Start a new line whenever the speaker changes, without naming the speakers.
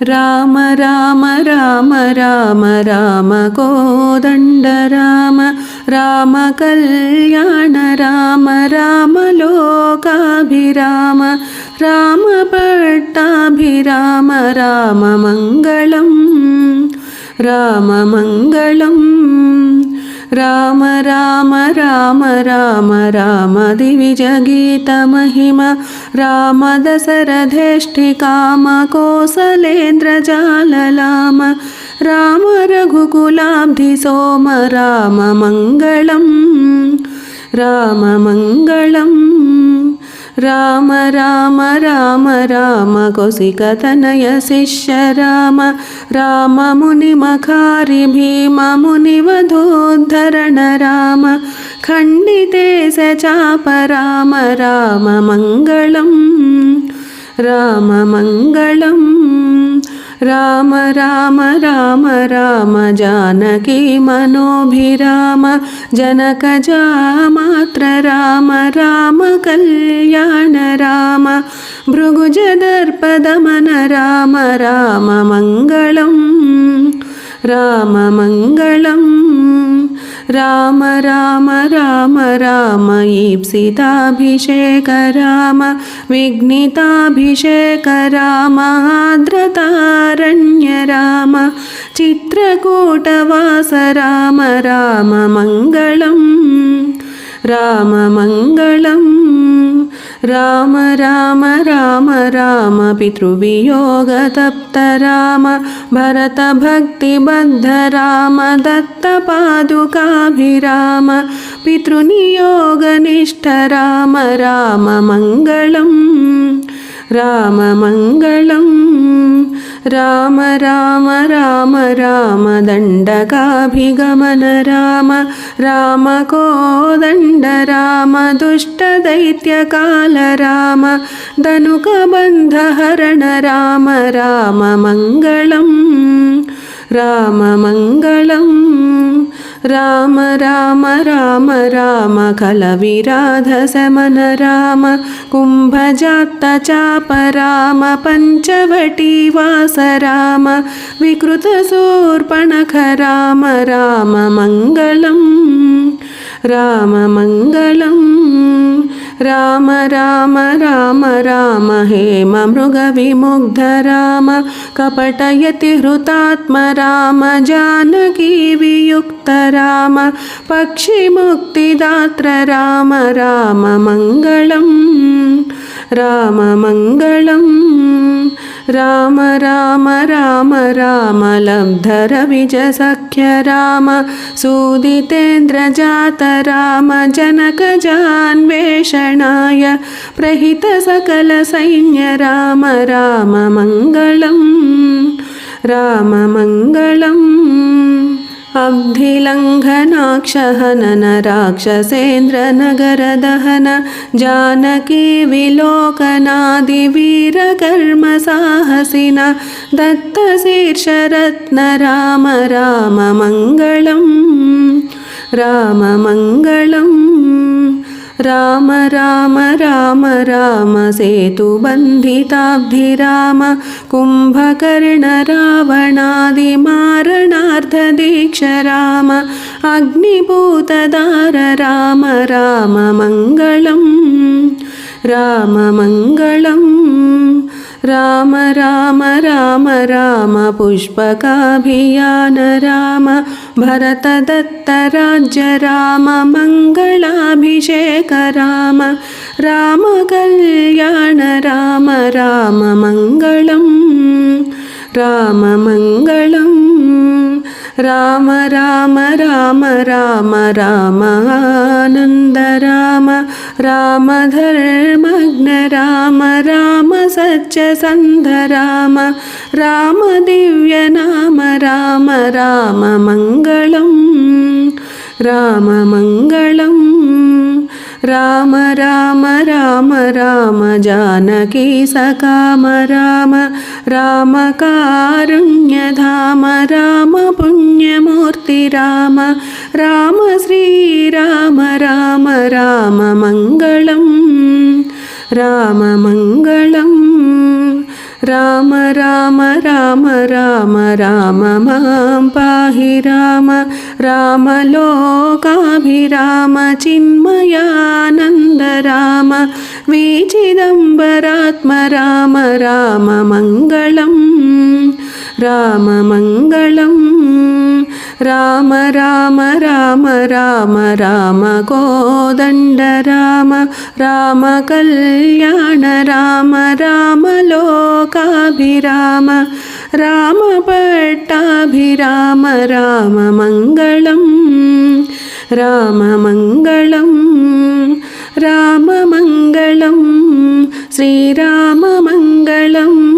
राम राम राम राम राम कोदण्ड राम राम कल्याण राम राम लोकाभिराम राम पट्टाभिराम राम मङ्गलम् राम मङ्गलम् राम राम राम राम राम दिविजगीतमहिमा राम दशरथेष्ठिकाम कोसलेन्द्रजाललाम राम रघुकुलाब्धिसोम राम मङ्गलम् राम मङ्गलम् राम राम राम राम कौशिकतनय शिष्य राम राम मुनिमखारि भीम मुनिवधोद्धरण राम खण्डिते स चाप राम राम मङ्गलम् राम मङ्गलम् राम राम राम राम जानकी मनोभिराम जनकजामात्र राम राम कल्याण राम भृगुजदर्पदमन राम राम मङ्गलम् राम मङ्गलम् राम राम राम राम ईप्सिताभिषेक राम विघ्निताभिषेक राम आर्द्रतारण्य राम चित्रकूटवास राम राम मङ्गलम् राम मङ्गलम् राम राम राम राम पितृवियोगतप्त राम भरतभक्तिबद्ध राम दत्तपादुकाभिराम पितृनियोगनिष्ठ राम राम मङ्गलम् राम मङ्गलम् राम राम राम राम दण्डकाभिगमन राम राम कोदण्ड राम दुष्टदैत्यकाल राम धनुकबन्धहरण राम राम मङ्गलम् राम मङ्गलम् राम राम राम राम खलविराधशमन राम कुम्भजातचाप राम पञ्चवटीवास राम विकृतशूर्पणख राम राम मङ्गलम् राम मङ्गलम् राम राम राम राम हेम मृगविमुग्ध राम कपटयतिहृतात्म राम जानकी वियुक्त राम पक्षिमुक्तिदात्र राम राम मङ्गलम् राम मङ्गलम् राम राम राम राम लब्धरविजसख्य राम सूदितेन्द्रजात राम जनकजान्वेषणाय प्रहित सकलसैन्य राम राम मङ्गलम् राम मङ्गलम् अब्धिलङ्घनाक्षहनन राक्षसेन्द्रनगरदहन जानकी विलोकनादिवीरकर्मसाहसिन दत्तशीर्षरत्न राम राम मङ्गलम् राम मङ्गलम् राम राम राम राम सेतुबन्धिताब्धि राम कुम्भकर्ण रावणादिमारणार्थदीक्ष राम अग्निभूतदार राम राम मङ्गलम् राम मङ्गलम् राम राम राम राम पुष्पकाभियान राम भरतदत्त राज्य राम मङ्गलाभिषेक राम राम कल्याण राम राम मङ्गलम् राम मङ्गलम् राम राम राम राम राम आनन्द राम राम धर्मज्ञ राम राम सत्यसन्ध राम राम दिव्यनाम राम राम मङ्गलम् राम मङ्गलम् राम राम राम राम जानकी सकाम राम राम कारुण्यधाम राम पुण्यमूर्ति राम राम श्रीराम राम राम मङ्गलम् राम मङ्गलम् రామ రామ రామ రామ రామ మాం పాహి రామ రామలోకాభిరామ చిన్మయానంద రామ వీచిదంబరాత్మ రామ రామ మంగళం రామ మంగళం రామ రామ రామ రామ రామ కోదండ రామ రామ కళ్యాణ రామ రామలోకాభిరామ రామ పట్టాభిరామ రామ మంగళం రామ మంగళం రామ మంగళం శ్రీరామ మంగళం